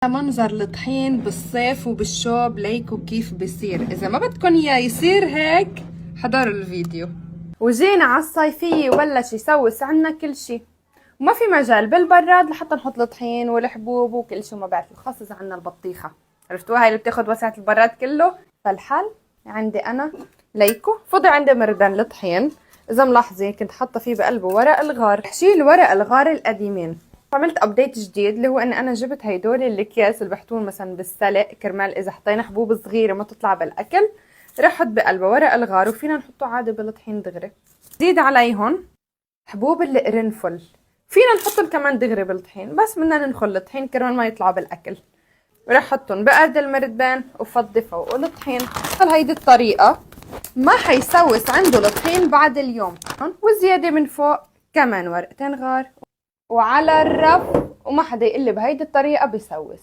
منظر الطحين بالصيف وبالشوب ليكو كيف بصير. اذا ما بدكن اياه يصير هيك حضروا الفيديو. وجينا على الصيفية وبلش يسوس عنا كل شي، وما في مجال بالبراد لحتى نحط الطحين والحبوب وكل شي. ما بعرف خاصة عنا البطيخة، عرفتوها هاي اللي بتاخد وسعة البراد كله. فالحل عندي انا ليكو، فضي عندي مردان الطحين. اذا ملاحظين كنت حاطه فيه بقلبه ورق الغار، شيل ورق الغار القديمين. عملت ابديت جديد اللي هو اني انا جبت هيدول الاكياس اللي بحطون مثلا بالسلق كرمال اذا حطينا حبوب صغيره ما تطلع بالاكل، رحت بقلبه ورق الغار وفينا نحطه عادي بالطحين دغري. زيد عليهم حبوب القرنفل، فينا نحطهم كمان دغري بالطحين، بس بدنا ننخل الطحين كرمال ما يطلعوا بالاكل. رح حطهم بقرد المردان وفضي فوقه الطحين. هل هيدي الطريقه ما حيسوس عنده الطحين بعد اليوم. وزياده من فوق كمان ورقتين غار وعلى الرف، وما حدا يقول لي بهيدي الطريقه بيسوس.